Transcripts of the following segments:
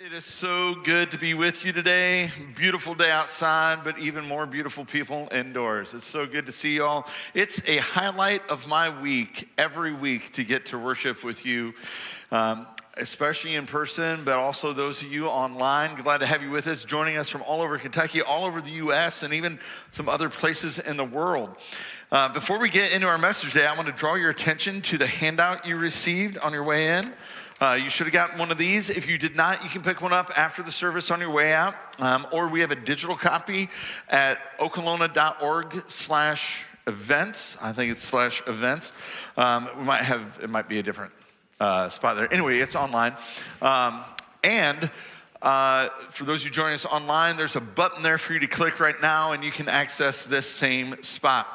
It is so good to be with you today. Beautiful day outside, but even more beautiful people indoors. It's so good to see you all. It's a highlight of my week, every week, to get to worship with you, especially in person, but also those of you online. Glad to have you with us, joining us from all over Kentucky, all over the U.S., and even some other places in the world. Before we get into our message today, I want to draw your attention to the handout you received on your way in. You should have gotten one of these. If you did not, you can pick one up after the service on your way out. Or we have a digital copy at okolona.org/events. I think it's /events. It might be a different spot there. Anyway, it's online. And for those of you joining us online, there's a button there for you to click right now, and you can access this same spot.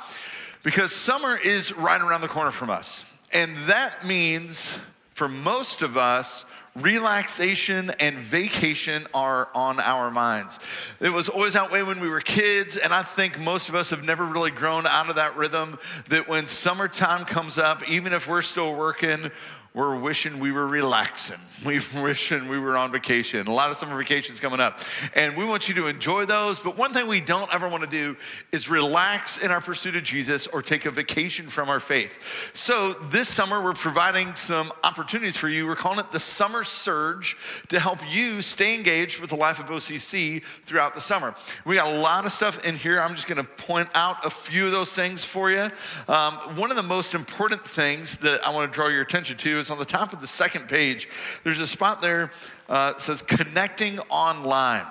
Because summer is right around the corner from us. And that means, for most of us, relaxation and vacation are on our minds. It was always that way when we were kids, and I think most of us have never really grown out of that rhythm, that when summertime comes up, even if we're still working, we're wishing we were relaxing. We're wishing we were on vacation. A lot of summer vacations coming up. And we want you to enjoy those. But one thing we don't ever want to do is relax in our pursuit of Jesus or take a vacation from our faith. So this summer, we're providing some opportunities for you. We're calling it the Summer Surge to help you stay engaged with the life of OCC throughout the summer. We got a lot of stuff in here. I'm just going to point out a few of those things for you. One of the most important things that I want to draw your attention to is on the top of the second page. There's a spot there that says connecting online.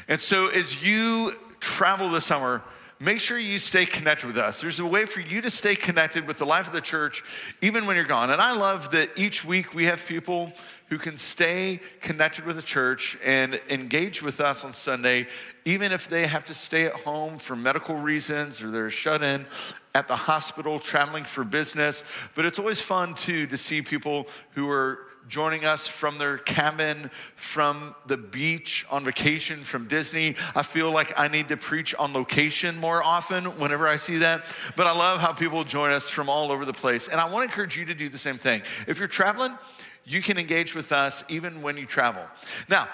And so as you travel this summer, make sure you stay connected with us. There's a way for you to stay connected with the life of the church even when you're gone. And I love that each week we have people who can stay connected with the church and engage with us on Sunday, even if they have to stay at home for medical reasons or they're shut in at the hospital traveling for business. But it's always fun too to see people who are joining us from their cabin, from the beach, on vacation, from Disney. I feel like I need to preach on location more often whenever I see that. But I love how people join us from all over the place. And I want to encourage you to do the same thing. If you're traveling, you can engage with us even when you travel. Now,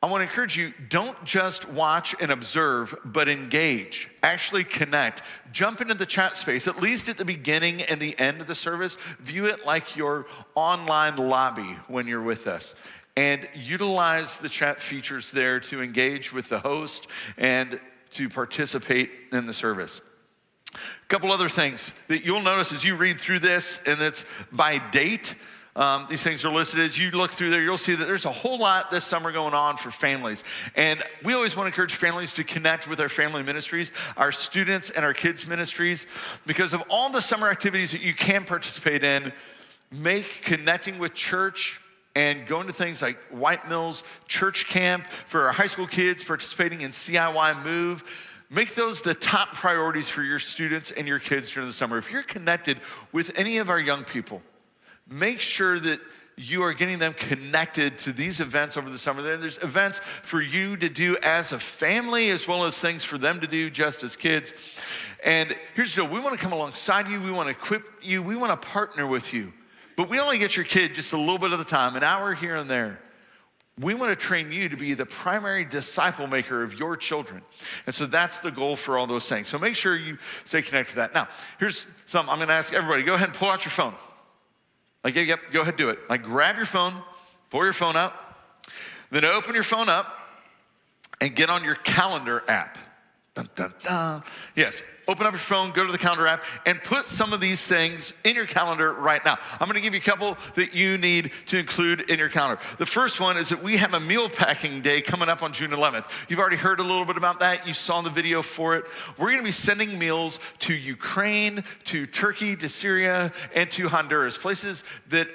I want to encourage you, don't just watch and observe, but engage. Actually connect. Jump into the chat space, at least at the beginning and the end of the service. View it like your online lobby when you're with us. And utilize the chat features there to engage with the host and to participate in the service. A couple other things that you'll notice as you read through this, and it's by date. These things are listed. As you look through there, you'll see that there's a whole lot this summer going on for families. And we always want to encourage families to connect with our family ministries, our students and our kids ministries, because of all the summer activities that you can participate in. Make connecting with church and going to things like White Mills Church Camp for our high school kids, participating in CIY Move. Make those the top priorities for your students and your kids during the summer. If you're connected with any of our young people, make sure that you are getting them connected to these events over the summer. Then there's events for you to do as a family, as well as things for them to do just as kids. And here's the deal. We want to come alongside you. We want to equip you. We want to partner with you. But we only get your kid just a little bit of the time, an hour here and there. We want to train you to be the primary disciple maker of your children. And so that's the goal for all those things. So make sure you stay connected to that. Now, here's something I'm going to ask everybody. Go ahead and pull out your phone. Like, yep, go ahead, do it. Like, grab your phone, pull your phone out, then open your phone up and get on your calendar app. Dun, dun, dun. Yes, open up your phone, go to the calendar app, and put some of these things in your calendar right now. I'm going to give you a couple that you need to include in your calendar. The first one is that we have a meal packing day coming up on June 11th. You've already heard a little bit about that. You saw the video for it. We're going to be sending meals to Ukraine, to Turkey, to Syria, and to Honduras, places that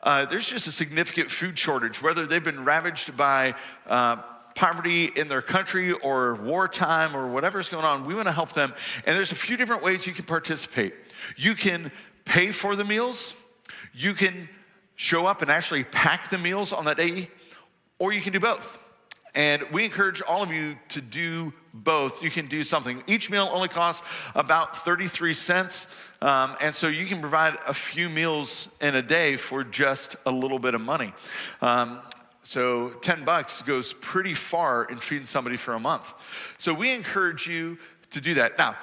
there's just a significant food shortage, whether they've been ravaged by poverty in their country or wartime or whatever's going on. We want to help them. And there's a few different ways you can participate. You can pay for the meals. You can show up and actually pack the meals on that day, or you can do both. And we encourage all of you to do both. You can do something. Each meal only costs about 33 cents. And so you can provide a few meals in a day for just a little bit of money. So $10 goes pretty far in feeding somebody for a month. So we encourage you to do that. Now,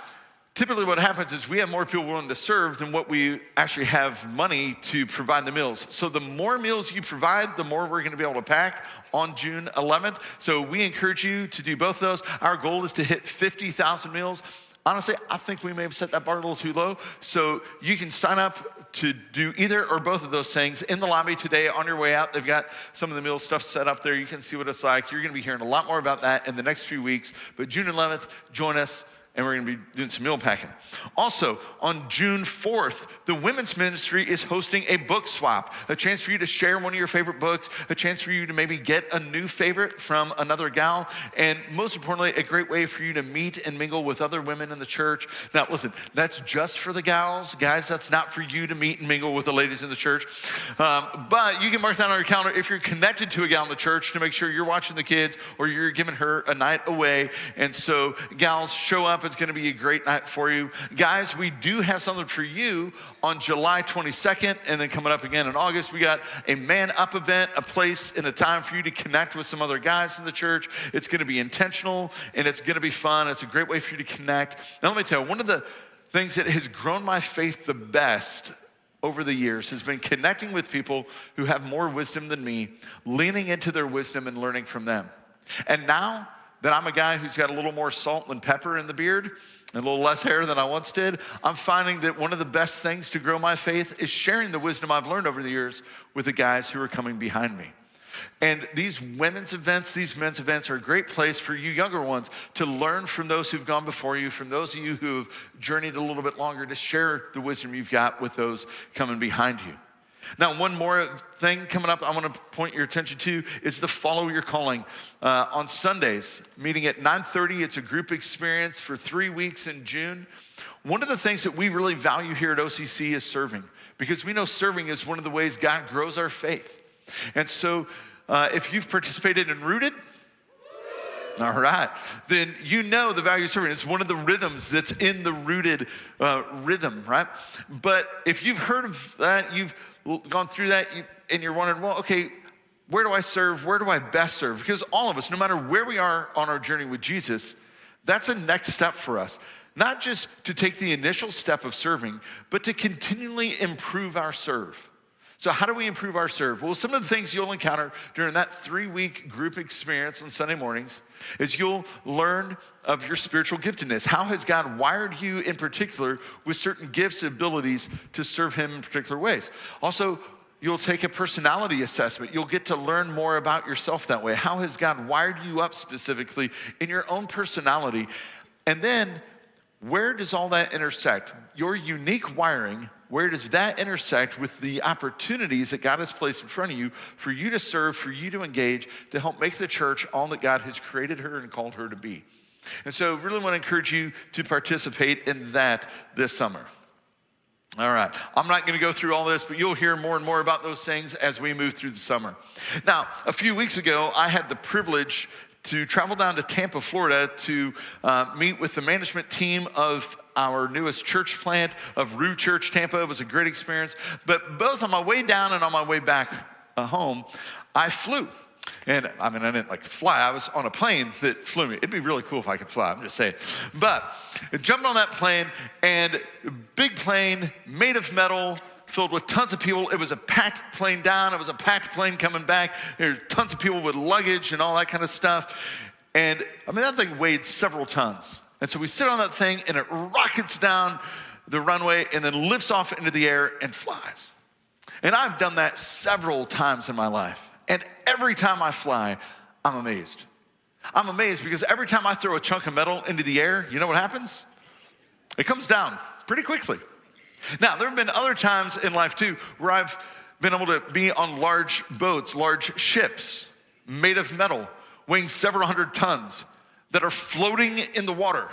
typically what happens is we have more people willing to serve than what we actually have money to provide the meals. So the more meals you provide, the more we're going to be able to pack on June 11th. So we encourage you to do both of those. Our goal is to hit 50,000 meals. Honestly, I think we may have set that bar a little too low. So you can sign up to do either or both of those things in the lobby today on your way out. They've got some of the meal stuff set up there. You can see what it's like. You're going to be hearing a lot more about that in the next few weeks. But June 11th, join us. And we're going to be doing some meal packing. Also, on June 4th, the women's ministry is hosting a book swap, a chance for you to share one of your favorite books, a chance for you to maybe get a new favorite from another gal, and most importantly, a great way for you to meet and mingle with other women in the church. Now, listen, that's just for the gals. Guys, that's not for you to meet and mingle with the ladies in the church. But you can mark that on your calendar if you're connected to a gal in the church to make sure you're watching the kids or you're giving her a night away. And so, gals, show up. It's going to be a great night for you. Guys, we do have something for you on July 22nd, and then coming up again in August, we got a Man Up event, a place and a time for you to connect with some other guys in the church. It's going to be intentional, and it's going to be fun. It's a great way for you to connect. Now, let me tell you, one of the things that has grown my faith the best over the years has been connecting with people who have more wisdom than me, leaning into their wisdom and learning from them. And now that I'm a guy who's got a little more salt and pepper in the beard and a little less hair than I once did, I'm finding that one of the best things to grow my faith is sharing the wisdom I've learned over the years with the guys who are coming behind me. And these women's events, these men's events are a great place for you younger ones to learn from those who've gone before you, from those of you who have journeyed a little bit longer, to share the wisdom you've got with those coming behind you. Now, one more thing coming up I want to point your attention to is the Follow Your Calling. On Sundays, meeting at 9:30, it's a group experience for 3 weeks in June. One of the things that we really value here at OCC is serving, because we know serving is one of the ways God grows our faith. And so if you've participated in Rooted, all right, then you know the value of serving. It's one of the rhythms that's in the Rooted rhythm, right? But if you've heard of that, you've gone through that, and you're wondering, well, okay, where do I serve? Where do I best serve? Because all of us, no matter where we are on our journey with Jesus, that's a next step for us. Not just to take the initial step of serving, but to continually improve our serve. So how do we improve our serve? Well, some of the things you'll encounter during that 3-week group experience on Sunday mornings is you'll learn of your spiritual giftedness. How has God wired you in particular with certain gifts and abilities to serve him in particular ways? Also, you'll take a personality assessment. You'll get to learn more about yourself that way. How has God wired you up specifically in your own personality? And then, where does all that intersect? Your unique wiring, where does that intersect with the opportunities that God has placed in front of you for you to serve, for you to engage, to help make the church all that God has created her and called her to be? And so really want to encourage you to participate in that this summer. All right, I'm not going to go through all this, but you'll hear more and more about those things as we move through the summer. Now, a few weeks ago, I had the privilege to travel down to Tampa, Florida to meet with the management team of our newest church plant of Rue Church Tampa. It was a great experience. But both on my way down and on my way back home, I flew. And I mean, I didn't like fly. I was on a plane that flew me. It'd be really cool if I could fly, I'm just saying. But I jumped on that plane, and big plane made of metal, filled with tons of people. It was a packed plane down. It was a packed plane coming back. There's tons of people with luggage and all that kind of stuff. And I mean, that thing weighed several tons. And so we sit on that thing, and it rockets down the runway and then lifts off into the air and flies. And I've done that several times in my life. And every time I fly, I'm amazed. I'm amazed because every time I throw a chunk of metal into the air, you know what happens? It comes down pretty quickly. Now, there have been other times in life too where I've been able to be on large boats, large ships made of metal, weighing several hundred tons that are floating in the water.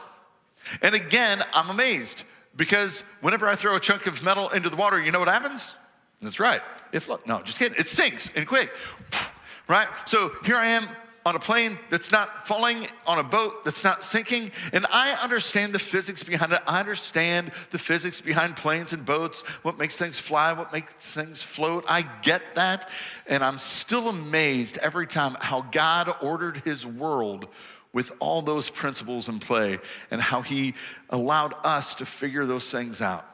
And again, I'm amazed because whenever I throw a chunk of metal into the water, you know what happens? That's right. No, just kidding. It sinks and quick, right? So here I am on a plane that's not falling, on a boat that's not sinking, and I understand the physics behind it. I understand the physics behind planes and boats, what makes things fly, what makes things float. I get that, and I'm still amazed every time how God ordered his world with all those principles in play and how he allowed us to figure those things out.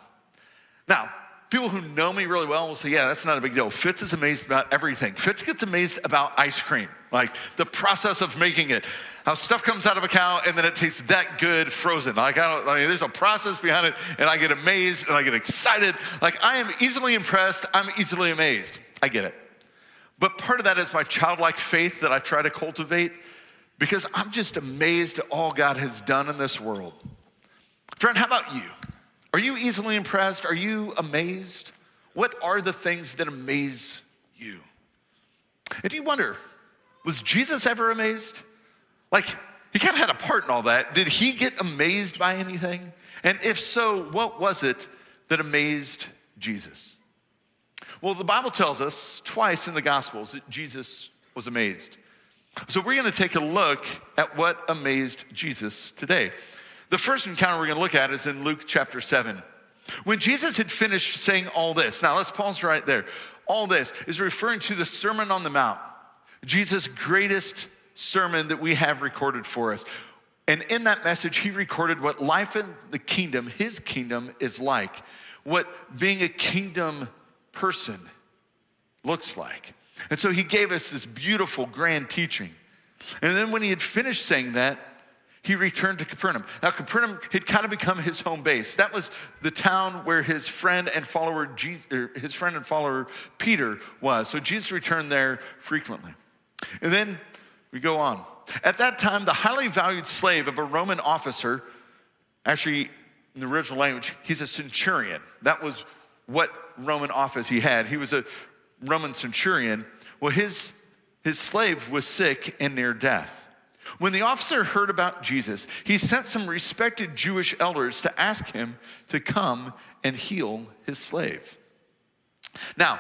Now, people who know me really well will say, yeah, that's not a big deal. Fitz is amazed about everything. Fitz gets amazed about ice cream, like the process of making it, how stuff comes out of a cow and then it tastes that good frozen. There's a process behind it, and I get amazed and I get excited. Like, I am easily impressed. I'm easily amazed. I get it. But part of that is my childlike faith that I try to cultivate, because I'm just amazed at all God has done in this world. Friend, how about you? Are you easily impressed? Are you amazed? What are the things that amaze you? And you wonder, was Jesus ever amazed? Like, he kind of had a part in all that. Did he get amazed by anything? And if so, what was it that amazed Jesus? Well, the Bible tells us twice in the Gospels that Jesus was amazed. So we're going to take a look at what amazed Jesus today. The first encounter we're going to look at is in Luke chapter 7. When Jesus had finished saying all this, now let's pause right there. All this is referring to the Sermon on the Mount, Jesus' greatest sermon that we have recorded for us. And in that message, he recorded what life in the kingdom, his kingdom, is like, what being a kingdom person looks like. And so he gave us this beautiful, grand teaching. And then when he had finished saying that, he returned to Capernaum. Now, Capernaum had kind of become his home base. That was the town where his friend and follower Peter was. So Jesus returned there frequently. And then we go on. At that time, the highly valued slave of a Roman officer, actually in the original language, he's a centurion. That was what Roman office he had. He was a Roman centurion. Well, his slave was sick and near death. When the officer heard about Jesus, he sent some respected Jewish elders to ask him to come and heal his slave. Now,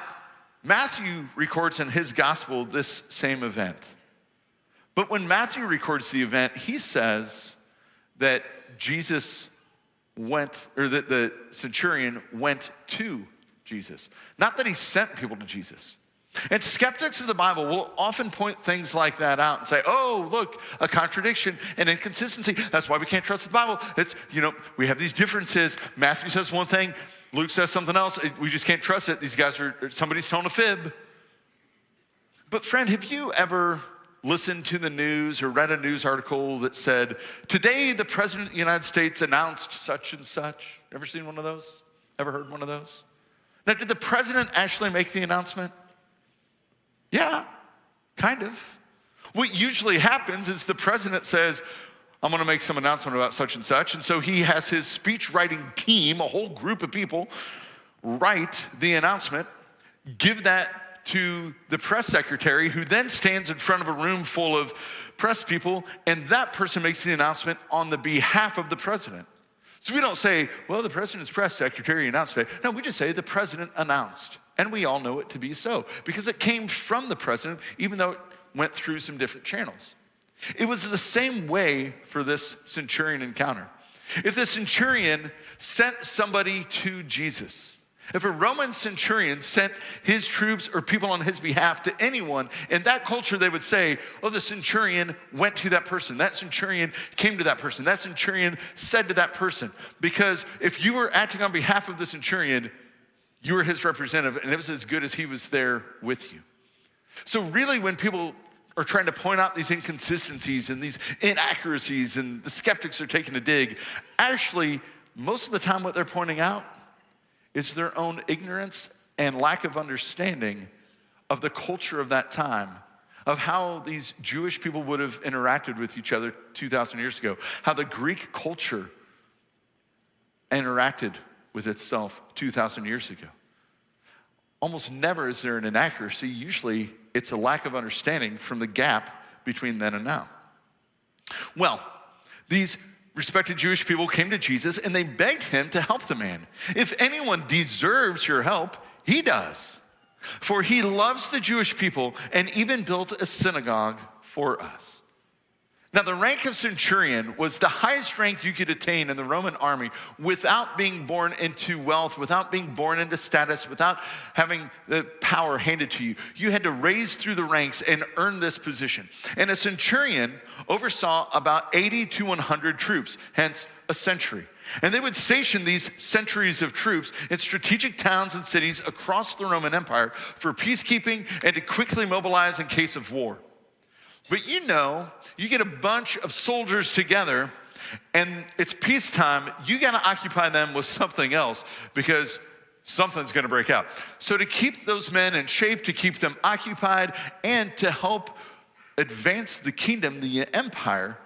Matthew records in his gospel this same event. But when Matthew records the event, he says that Jesus went, or that the centurion went to Jesus. Not that he sent people to Jesus. And skeptics of the Bible will often point things like that out and say, oh, look, a contradiction, an inconsistency. That's why we can't trust the Bible. It's, we have these differences. Matthew says one thing, Luke says something else. We just can't trust it. These guys somebody's telling a fib. But friend, have you ever listened to the news or read a news article that said, today the President of the United States announced such and such? Ever seen one of those? Ever heard one of those? Now, did the president actually make the announcement? Yeah, kind of. What usually happens is the president says, I'm going to make some announcement about such and such. And so he has his speech writing team, a whole group of people, write the announcement, give that to the press secretary, who then stands in front of a room full of press people, and that person makes the announcement on the behalf of the president. So we don't say, well, the president's press secretary announced today. No, we just say the president announced. And we all know it to be so, because it came from the president, even though it went through some different channels. It was the same way for this centurion encounter. If the centurion sent somebody to Jesus, if a Roman centurion sent his troops or people on his behalf to anyone, in that culture they would say, oh, the centurion went to that person. That centurion came to that person. That centurion said to that person. Because if you were acting on behalf of the centurion, you were his representative, and it was as good as he was there with you. So really, when people are trying to point out these inconsistencies and these inaccuracies, and the skeptics are taking a dig, actually, most of the time what they're pointing out is their own ignorance and lack of understanding of the culture of that time, of how these Jewish people would have interacted with each other 2,000 years ago, how the Greek culture interacted with itself 2,000 years ago. Almost never is there an inaccuracy. Usually it's a lack of understanding from the gap between then and now. Well, these respected Jewish people came to Jesus and they begged him to help the man. If anyone deserves your help, he does. For he loves the Jewish people and even built a synagogue for us. Now, the rank of centurion was the highest rank you could attain in the Roman army without being born into wealth, without being born into status, without having the power handed to you. You had to raise through the ranks and earn this position. And a centurion oversaw about 80 to 100 troops, hence a century. And they would station these centuries of troops in strategic towns and cities across the Roman Empire for peacekeeping and to quickly mobilize in case of war. But you get a bunch of soldiers together and it's peacetime, you gotta occupy them with something else because something's gonna break out. So to keep those men in shape, to keep them occupied, and to help advance the kingdom, the empire,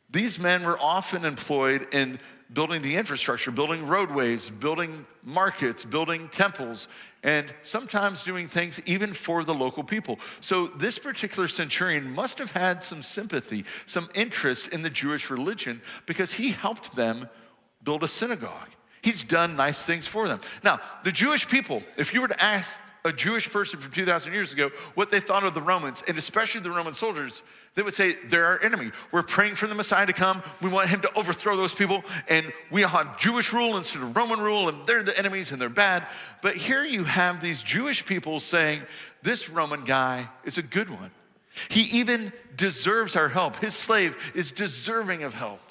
these men were often employed in building the infrastructure, building roadways, building markets, building temples, and sometimes doing things even for the local people. So this particular centurion must have had some sympathy, some interest in the Jewish religion because he helped them build a synagogue. He's done nice things for them. Now, the Jewish people, if you were to ask a Jewish person from 2,000 years ago what they thought of the Romans, and especially the Roman soldiers, they would say, they're our enemy. We're praying for the Messiah to come. We want him to overthrow those people, and we have Jewish rule instead of Roman rule, and they're the enemies and they're bad. But here you have these Jewish people saying, this Roman guy is a good one. He even deserves our help. His slave is deserving of help.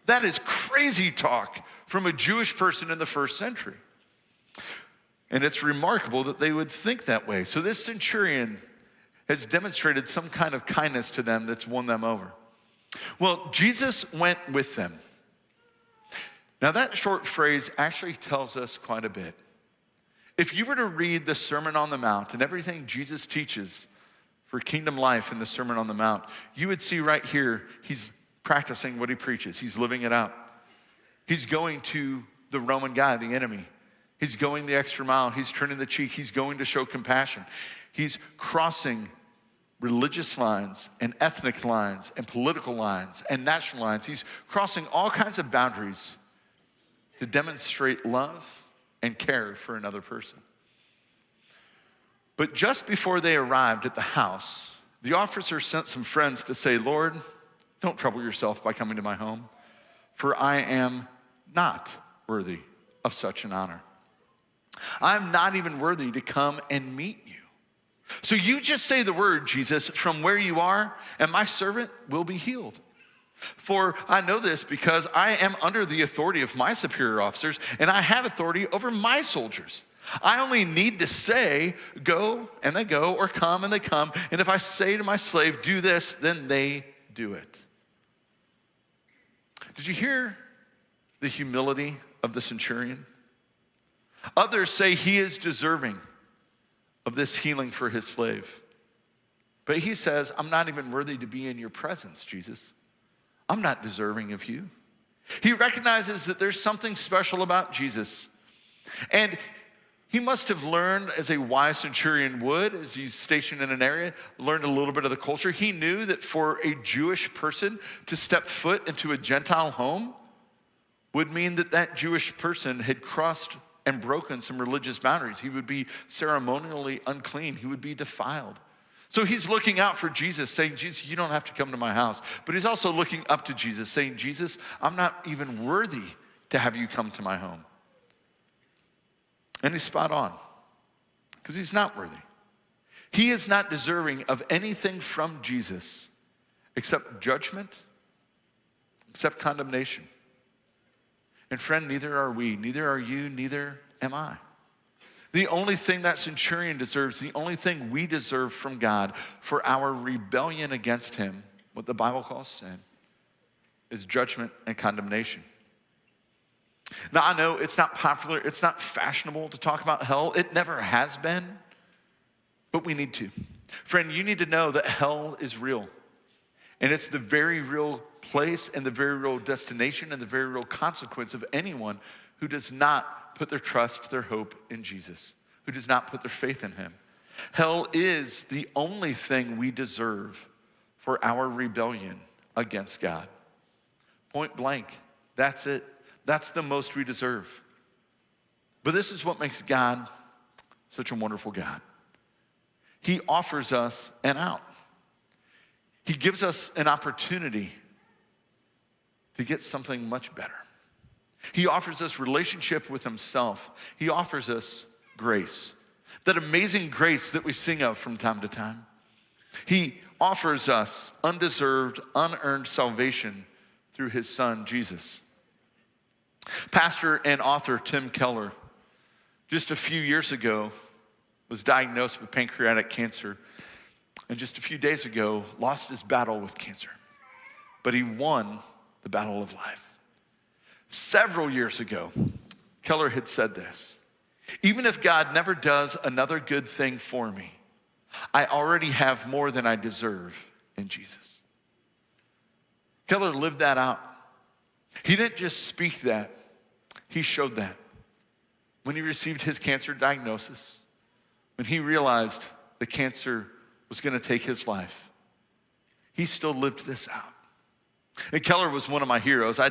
That is crazy talk from a Jewish person in the first century. And it's remarkable that they would think that way. So this centurion has demonstrated some kind of kindness to them that's won them over. Well, Jesus went with them. Now that short phrase actually tells us quite a bit. If you were to read the Sermon on the Mount and everything Jesus teaches for kingdom life in the Sermon on the Mount, you would see right here, he's practicing what he preaches. He's living it out. He's going to the Roman guy, the enemy. He's going the extra mile. He's turning the cheek. He's going to show compassion. He's crossing religious lines and ethnic lines and political lines and national lines. He's crossing all kinds of boundaries to demonstrate love and care for another person. But just before they arrived at the house, the officer sent some friends to say, Lord, don't trouble yourself by coming to my home, for I am not worthy of such an honor. I'm not even worthy to come and meet you. So you just say the word, Jesus, from where you are, and my servant will be healed. For I know this because I am under the authority of my superior officers, and I have authority over my soldiers. I only need to say, go, and they go, or come, and they come. And if I say to my slave, do this, then they do it. Did you hear the humility of the centurion? Others say he is deserving of this healing for his slave. But he says, I'm not even worthy to be in your presence, Jesus. I'm not deserving of you. He recognizes that there's something special about Jesus. And he must have learned, as a wise centurion would, as he's stationed in an area, learned a little bit of the culture. He knew that for a Jewish person to step foot into a Gentile home would mean that that Jewish person had crossed and broken some religious boundaries. He would be ceremonially unclean. He would be defiled. So he's looking out for Jesus, saying, Jesus, you don't have to come to my house. But he's also looking up to Jesus, saying, Jesus, I'm not even worthy to have you come to my home. And he's spot on, because he's not worthy. He is not deserving of anything from Jesus except judgment, except condemnation. And friend, neither are we, neither are you, neither am I. The only thing that centurion deserves, the only thing we deserve from God for our rebellion against him, what the Bible calls sin, is judgment and condemnation. Now, I know it's not popular, it's not fashionable to talk about hell. It never has been, but we need to. Friend, you need to know that hell is real. And it's the very real place and the very real destination and the very real consequence of anyone who does not put their trust, their hope in Jesus, who does not put their faith in him. Hell is the only thing we deserve for our rebellion against God. Point blank, that's it. That's the most we deserve. But this is what makes God such a wonderful God. He offers us an out. He gives us an opportunity to get something much better. He offers us relationship with himself. He offers us grace, that amazing grace that we sing of from time to time. He offers us undeserved, unearned salvation through his son, Jesus. Pastor and author Tim Keller, just a few years ago, was diagnosed with pancreatic cancer, and just a few days ago, lost his battle with cancer. But he won the battle of life. Several years ago, Keller had said this: even if God never does another good thing for me, I already have more than I deserve in Jesus. Keller lived that out. He didn't just speak that, he showed that. When he received his cancer diagnosis, when he realized the cancer was going to take his life, he still lived this out. And Keller was one of my heroes. I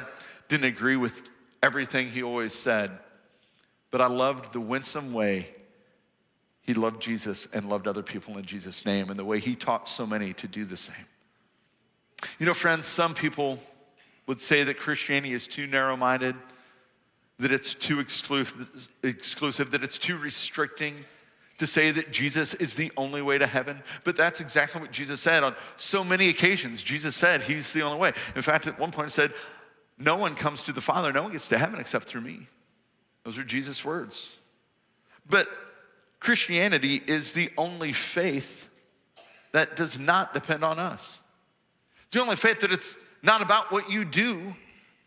didn't agree with everything he always said, but I loved the winsome way he loved Jesus and loved other people in Jesus' name, and the way he taught so many to do the same. You know, friends, some people would say that Christianity is too narrow-minded, that it's too exclusive, that it's too restricting to say that Jesus is the only way to heaven. But that's exactly what Jesus said on so many occasions. Jesus said he's the only way. In fact, at one point he said, no one comes to the Father, no one gets to heaven except through me. Those are Jesus' words. But Christianity is the only faith that does not depend on us. It's the only faith that it's not about what you do,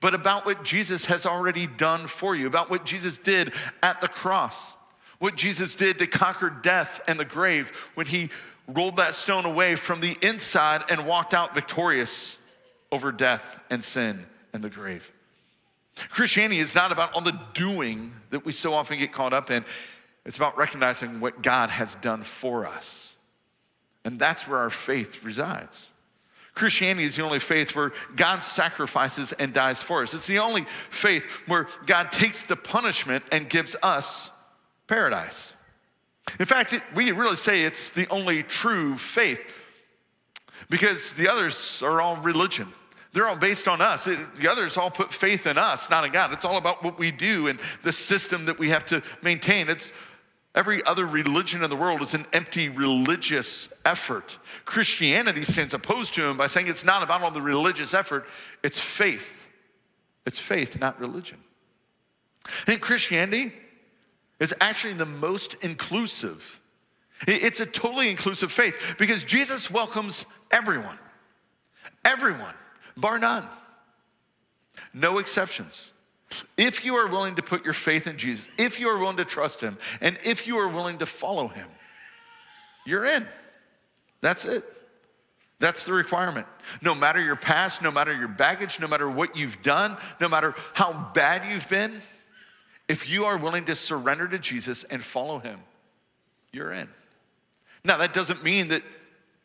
but about what Jesus has already done for you, about what Jesus did at the cross, what Jesus did to conquer death and the grave when he rolled that stone away from the inside and walked out victorious over death and sin and the grave. Christianity is not about all the doing that we so often get caught up in. It's about recognizing what God has done for us. And that's where our faith resides. Christianity is the only faith where God sacrifices and dies for us. It's the only faith where God takes the punishment and gives us paradise. In fact, we really say it's the only true faith, because the others are all religion. They're all based on us. The others all put faith in us, not in God. It's all about what we do and the system that we have to maintain. Every other religion in the world is an empty religious effort. Christianity stands opposed to him by saying it's not about all the religious effort, it's faith. It's faith, not religion. I think Christianity is actually the most inclusive. It's a totally inclusive faith because Jesus welcomes everyone. Everyone, bar none. No exceptions. If you are willing to put your faith in Jesus, if you are willing to trust him, and if you are willing to follow him, you're in. That's it. That's the requirement. No matter your past, no matter your baggage, no matter what you've done, no matter how bad you've been, if you are willing to surrender to Jesus and follow him, you're in. Now, that doesn't mean that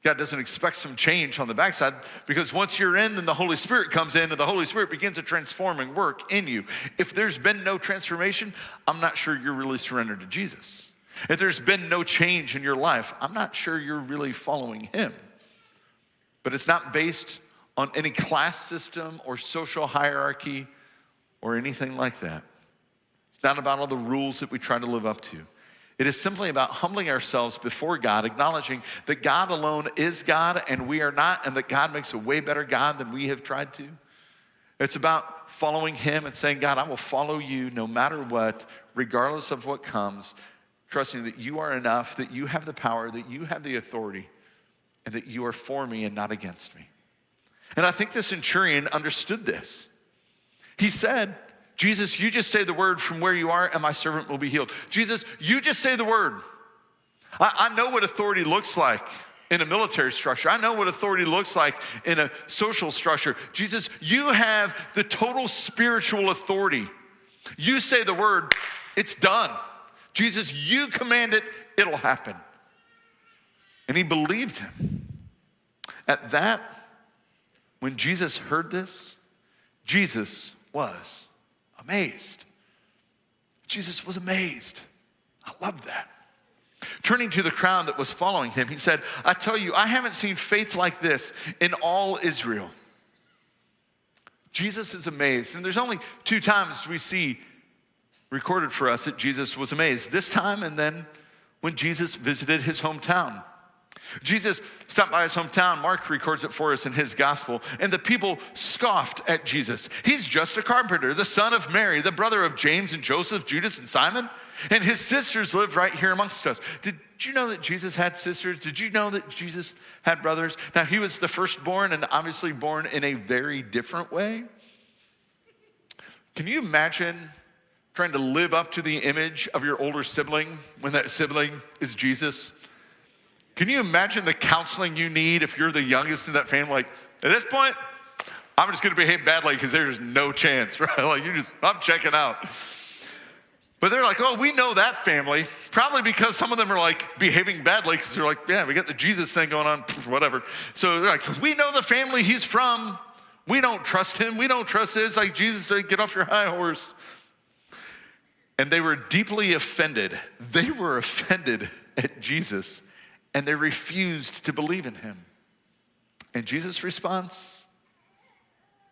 God doesn't expect some change on the backside, because once you're in, then the Holy Spirit comes in and the Holy Spirit begins to transforming work in you. If there's been no transformation, I'm not sure you're really surrendered to Jesus. If there's been no change in your life, I'm not sure you're really following him. But it's not based on any class system or social hierarchy or anything like that. It's not about all the rules that we try to live up to. It is simply about humbling ourselves before God, acknowledging that God alone is God and we are not, and that God makes a way better God than we have tried to. It's about following him and saying, God, I will follow you no matter what, regardless of what comes, trusting that you are enough, that you have the power, that you have the authority, and that you are for me and not against me. And I think the centurion understood this. He said, Jesus, you just say the word from where you are and my servant will be healed. Jesus, you just say the word. I know what authority looks like in a military structure. I know what authority looks like in a social structure. Jesus, you have the total spiritual authority. You say the word, it's done. Jesus, you command it, it'll happen. And he believed him. At that, when Jesus heard this, Jesus was amazed. Jesus was amazed. I love that. Turning to the crowd that was following him, he said, I tell you, I haven't seen faith like this in all Israel. Jesus is amazed. And there's only 2 times we see recorded for us that Jesus was amazed. This time and then when Jesus visited his hometown. Jesus stopped by his hometown. Mark records it for us in his gospel. And the people scoffed at Jesus. He's just a carpenter, the son of Mary, the brother of James and Joseph, Judas and Simon. And his sisters live right here amongst us. Did you know that Jesus had sisters? Did you know that Jesus had brothers? Now, he was the firstborn and obviously born in a very different way. Can you imagine trying to live up to the image of your older sibling when that sibling is Jesus? Can you imagine the counseling you need if you're the youngest in that family? Like, at this point, I'm just going to behave badly because there's no chance, right? Like, I'm checking out. But they're like, oh, we know that family. Probably because some of them are like behaving badly because they're like, yeah, we got the Jesus thing going on, whatever. So they're like, we know the family he's from. We don't trust him. We don't trust his. Like, Jesus, get off your high horse. And they were deeply offended. They were offended at Jesus, and they refused to believe in him. And Jesus' response?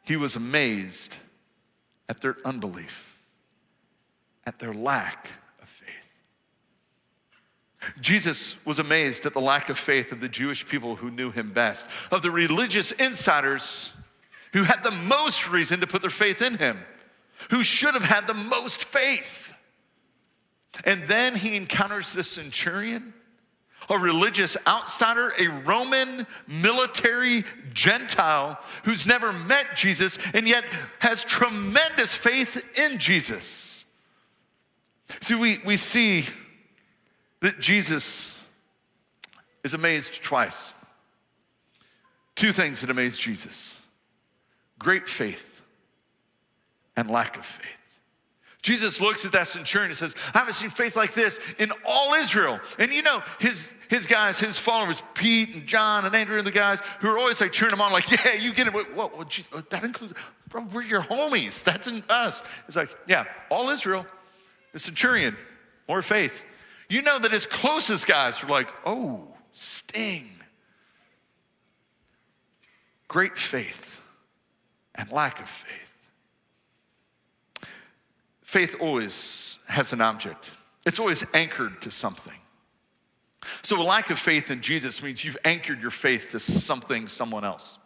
He was amazed at their unbelief, at their lack of faith. Jesus was amazed at the lack of faith of the Jewish people who knew him best, of the religious insiders who had the most reason to put their faith in him, who should have had the most faith. And then he encounters this centurion, a religious outsider, a Roman military Gentile who's never met Jesus and yet has tremendous faith in Jesus. See, we see that Jesus is amazed twice. 2 things that amaze Jesus: great faith and lack of faith. Jesus looks at that centurion and says, I haven't seen faith like this in all Israel. And you know, his guys, his followers, Pete and John and Andrew and the guys who are always like cheering him on, like, yeah, you get it. What, that includes, bro, we're your homies. That's in us. It's like, yeah, all Israel, the centurion, more faith. You know that his closest guys are like, oh, sting. Great faith and lack of faith. Faith always has an object. It's always anchored to something. So a lack of faith in Jesus means you've anchored your faith to something, someone else.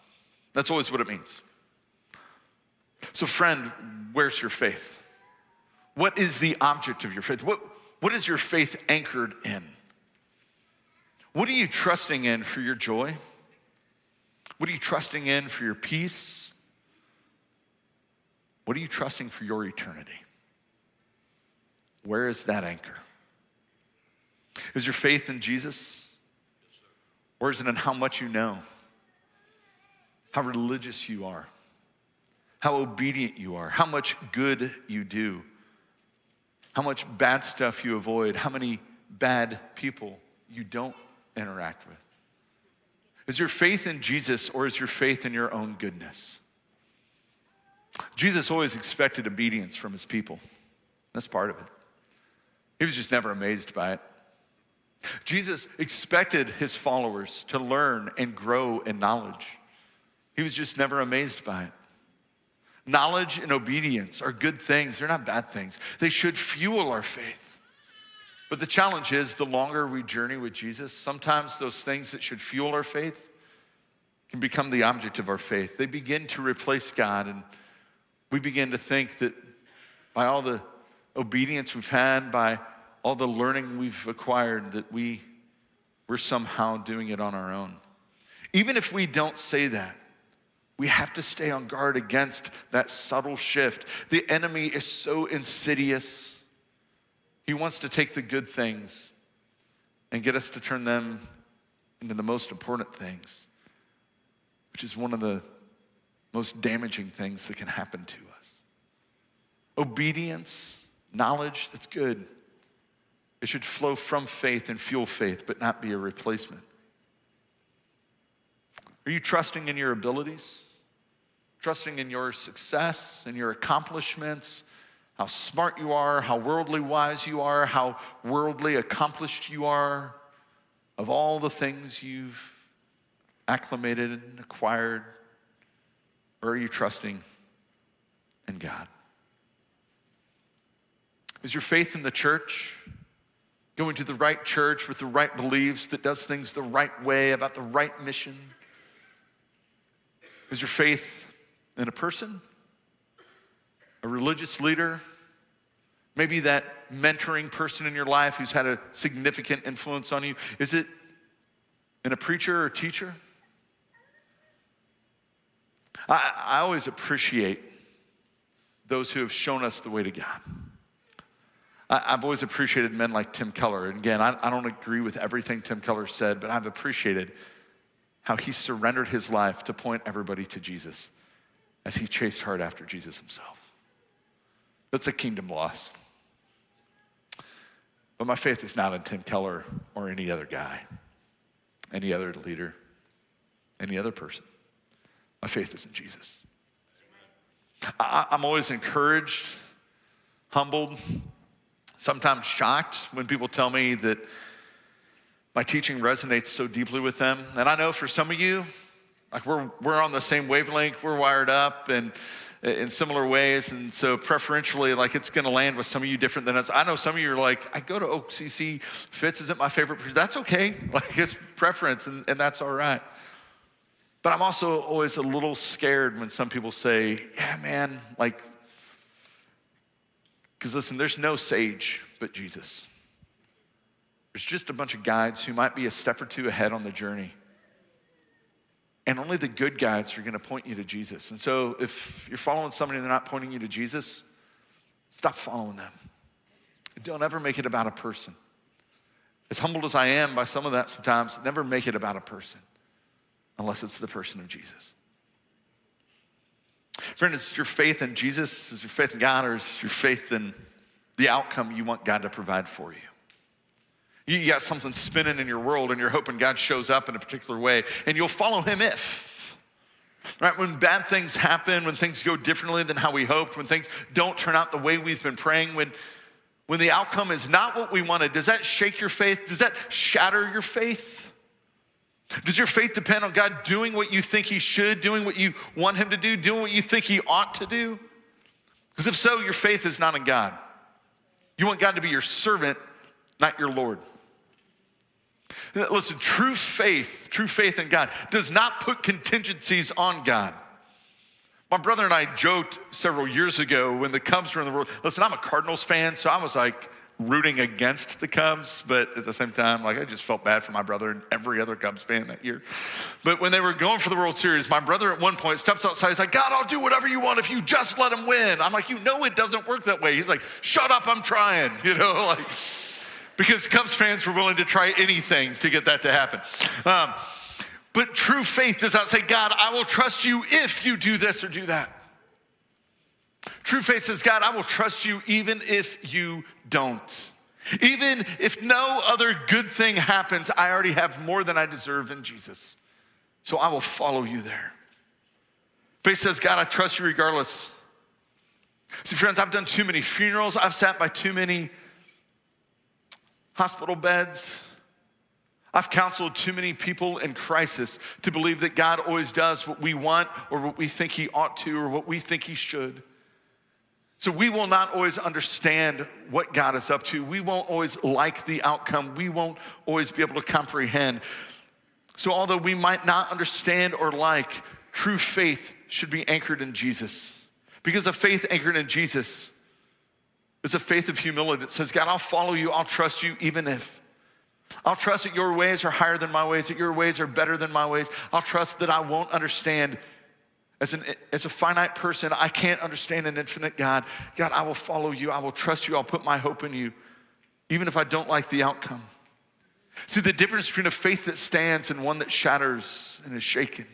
That's always what it means. So friend, where's your faith? What is the object of your faith? What is your faith anchored in? What are you trusting in for your joy? What are you trusting in for your peace? What are you trusting for your eternity? Where is that anchor? Is your faith in Jesus? Or is it in how much you know? How religious you are? How obedient you are? How much good you do? How much bad stuff you avoid? How many bad people you don't interact with? Is your faith in Jesus, or is your faith in your own goodness? Jesus always expected obedience from his people. That's part of it. He was just never amazed by it. Jesus expected his followers to learn and grow in knowledge. He was just never amazed by it. Knowledge and obedience are good things. They're not bad things. They should fuel our faith. But the challenge is, the longer we journey with Jesus, sometimes those things that should fuel our faith can become the object of our faith. They begin to replace God, and we begin to think that by all the obedience we've had, by all the learning we've acquired, that we're somehow doing it on our own. Even if we don't say that, we have to stay on guard against that subtle shift. The enemy is so insidious. He wants to take the good things and get us to turn them into the most important things, which is one of the most damaging things that can happen to us. Obedience, knowledge, that's good. It should flow from faith and fuel faith, but not be a replacement. Are you trusting in your abilities? Trusting in your success and your accomplishments? how smart you are, how worldly wise you are, how worldly accomplished you are, of all the things you've acclimated and acquired? Or are you trusting in God? Is your faith in the church, going to the right church with the right beliefs, that does things the right way, about the right mission? Is your faith in a person, a religious leader, maybe that mentoring person in your life who's had a significant influence on you? Is it in a preacher or teacher? I always appreciate those who have shown us the way to God. I've always appreciated men like Tim Keller. And again, I don't agree with everything Tim Keller said, but I've appreciated how he surrendered his life to point everybody to Jesus as he chased hard after Jesus himself. That's a kingdom loss. But my faith is not in Tim Keller or any other guy, any other leader, any other person. My faith is in Jesus. I'm always encouraged, humbled, sometimes shocked when people tell me that my teaching resonates so deeply with them. And I know for some of you, like we're on the same wavelength, we're wired up and in similar ways, and so preferentially, like it's gonna land with some of you different than us. I know some of you are like, I go to OCC, Fitz isn't my favorite preacher. That's okay, like it's preference, and that's all right. But I'm also always a little scared when some people say, yeah, man, like, because listen, there's no sage but Jesus. There's just a bunch of guides who might be a step or two ahead on the journey. And only the good guides are gonna point you to Jesus. And so if you're following somebody and they're not pointing you to Jesus, stop following them. Don't ever make it about a person. As humbled as I am by some of that sometimes, never make it about a person unless it's the person of Jesus. Friend, is your faith in Jesus, is your faith in God, or is your faith in the outcome you want God to provide for you? You got something spinning in your world and you're hoping God shows up in a particular way and you'll follow him if. Right? When bad things happen, when things go differently than how we hoped, when things don't turn out the way we've been praying, when the outcome is not what we wanted, does that shake your faith? Does that shatter your faith? Does your faith depend on God doing what you think he should, doing what you want him to do, doing what you think he ought to do? Because if so, your faith is not in God. You want God to be your servant, not your Lord. Listen, true faith in God does not put contingencies on God. My brother and I joked several years ago when the Cubs were in the World. Listen, I'm a Cardinals fan, so I was like rooting against the Cubs, but at the same time, like I just felt bad for my brother and every other Cubs fan that year. But when they were going for the World Series, my brother at one point steps outside. He's like, God, I'll do whatever you want if you just let him win. I'm like, you know it doesn't work that way. He's like, shut up, I'm trying, like. Because Cubs fans were willing to try anything to get that to happen. But true faith does not say, God, I will trust you if you do this or do that. True faith says, God, I will trust you even if you don't. Even if no other good thing happens, I already have more than I deserve in Jesus. So I will follow you there. Faith says, God, I trust you regardless. See, friends, I've done too many funerals. I've sat by too many hospital beds. I've counseled too many people in crisis to believe that God always does what we want or what we think he ought to or what we think he should. So we will not always understand what God is up to. We won't always like the outcome. We won't always be able to comprehend. So although we might not understand or like, true faith should be anchored in Jesus. Because a faith anchored in Jesus is a faith of humility that says, God, I'll follow you, I'll trust you even if. I'll trust that your ways are higher than my ways, that your ways are better than my ways. I'll trust that I won't understand as a finite person. I can't understand an infinite God. God, I will follow you, I will trust you, I'll put my hope in you, even if I don't like the outcome. See, the difference between a faith that stands and one that shatters and is shaken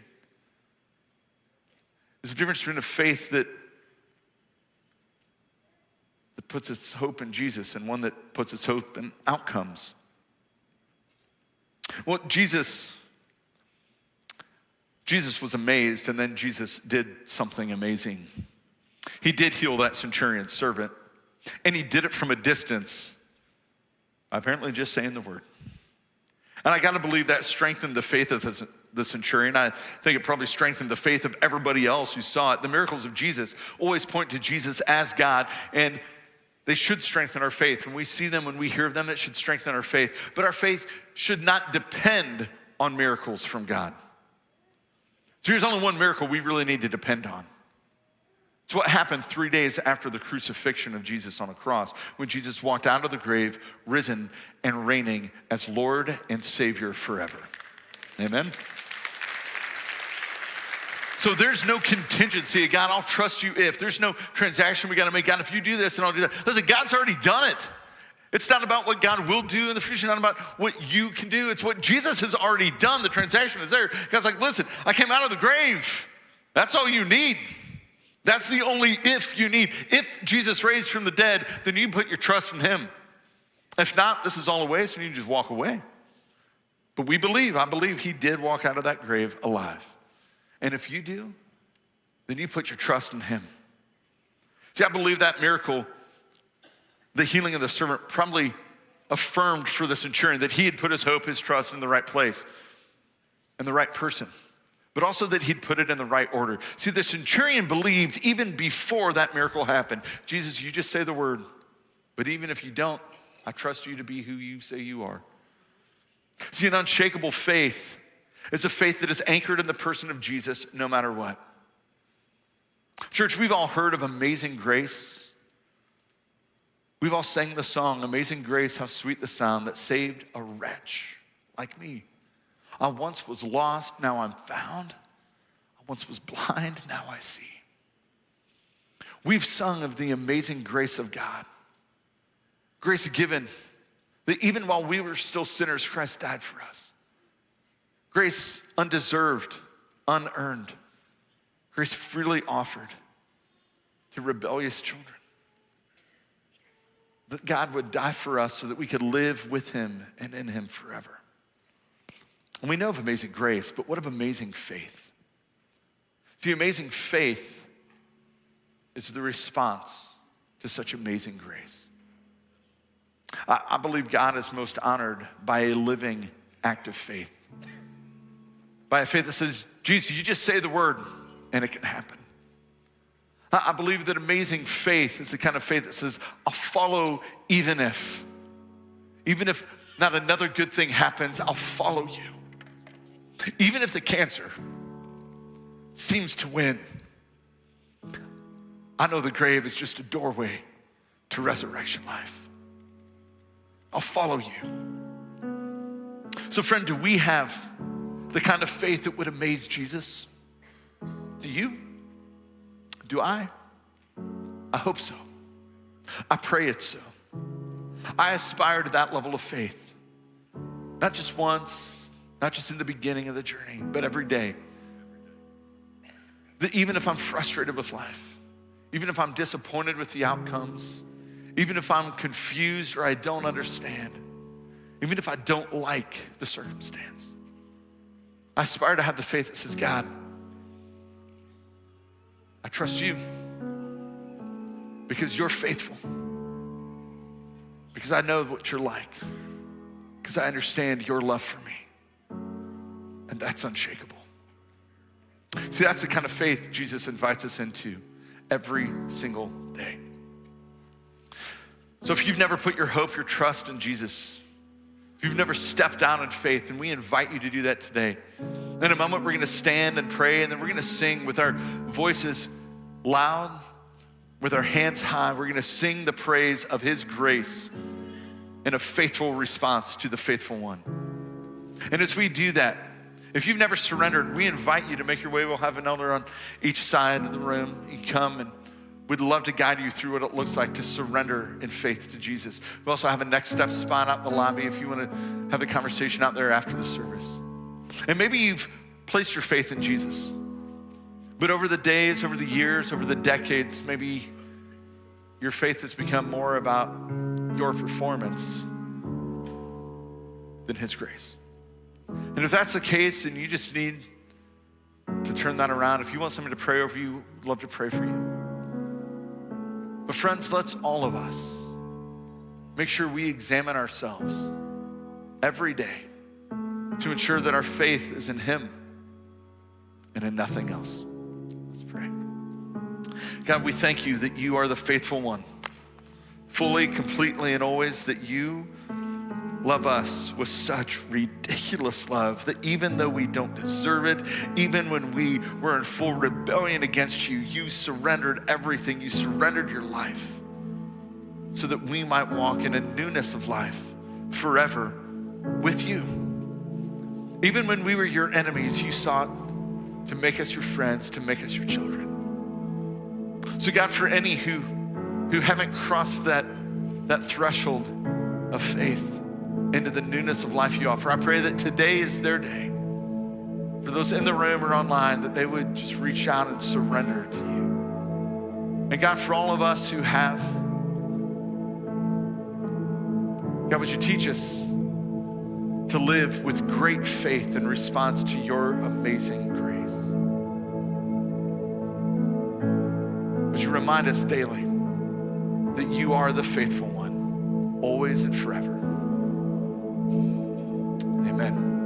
is the difference between a faith that puts its hope in Jesus and one that puts its hope in outcomes. Well, Jesus was amazed, and then Jesus did something amazing. He did heal that centurion's servant. And he did it from a distance, apparently just saying the word. And I got to believe that strengthened the faith of the centurion. I think it probably strengthened the faith of everybody else who saw it. The miracles of Jesus always point to Jesus as God, and they should strengthen our faith. When we see them, when we hear of them, it should strengthen our faith. But our faith should not depend on miracles from God. So here's only one miracle we really need to depend on. It's what happened 3 days after the crucifixion of Jesus on a cross, when Jesus walked out of the grave, risen and reigning as Lord and Savior forever. Amen? So there's no contingency. God, I'll trust you if. There's no transaction we got to make. God, if you do this, and I'll do that. Listen, God's already done it. It's not about what God will do in the future, not about what you can do. It's what Jesus has already done. The transaction is there. God's like, listen, I came out of the grave. That's all you need. That's the only if you need. If Jesus raised from the dead, then you put your trust in him. If not, this is all a waste and you can just walk away. But I believe he did walk out of that grave alive. And if you do, then you put your trust in him. See, I believe that miracle, the healing of the servant, probably affirmed for the centurion that he had put his hope, his trust in the right place and the right person, but also that he'd put it in the right order. See, the centurion believed even before that miracle happened, Jesus, you just say the word, but even if you don't, I trust you to be who you say you are. See, an unshakable faith is a faith that is anchored in the person of Jesus no matter what. Church, we've all heard of Amazing Grace. We've all sang the song, Amazing Grace, how sweet the sound that saved a wretch like me. I once was lost, now I'm found. I once was blind, now I see. We've sung of the amazing grace of God. Grace given, that even while we were still sinners, Christ died for us. Grace undeserved, unearned. Grace freely offered to rebellious children. That God would die for us so that we could live with him and in him forever. And we know of amazing grace, but what of amazing faith? See, amazing faith is the response to such amazing grace. I believe God is most honored by a living act of faith. By a faith that says, Jesus, you just say the word and it can happen. I believe that amazing faith is the kind of faith that says, I'll follow even if not another good thing happens, I'll follow you. Even if the cancer seems to win, I know the grave is just a doorway to resurrection life. I'll follow you. So friend, do we have the kind of faith that would amaze Jesus? Do you? Do I? I hope so. I pray it's so. I aspire to that level of faith. Not just once, not just in the beginning of the journey, but every day. That even if I'm frustrated with life, even if I'm disappointed with the outcomes, even if I'm confused or I don't understand, even if I don't like the circumstance, I aspire to have the faith that says, God, I trust you because you're faithful, because I know what you're like, because I understand your love for me, and that's unshakable. See, that's the kind of faith Jesus invites us into every single day. So if you've never put your hope, your trust in Jesus, if you've never stepped out in faith, then we invite you to do that today. In a moment, we're gonna stand and pray, and then we're gonna sing with our voices loud, with our hands high. We're gonna sing the praise of his grace in a faithful response to the faithful one. And as we do that, if you've never surrendered, we invite you to make your way. We'll have an elder on each side of the room. You come, and we'd love to guide you through what it looks like to surrender in faith to Jesus. We also have a next step spot out in the lobby if you want to have a conversation out there after the service. And maybe you've placed your faith in Jesus, but over the days, over the years, over the decades, maybe your faith has become more about your performance than his grace. And if that's the case, then you just need to turn that around. If you want somebody to pray over you, I'd love to pray for you. But friends, let's all of us make sure we examine ourselves every day to ensure that our faith is in him and in nothing else. Let's pray. God, we thank you that you are the faithful one, fully, completely, and always, that you love us with such ridiculous love that even though we don't deserve it, even when we were in full rebellion against you, you surrendered everything. You surrendered your life so that we might walk in a newness of life forever with you. Even when we were your enemies, you sought to make us your friends, to make us your children. So God, for any who haven't crossed that threshold of faith into the newness of life you offer, I pray that today is their day. For those in the room or online, that they would just reach out and surrender to you. And God, for all of us who have, God, would you teach us to live with great faith in response to your amazing grace? Would you remind us daily that you are the faithful one, always and forever. Amen.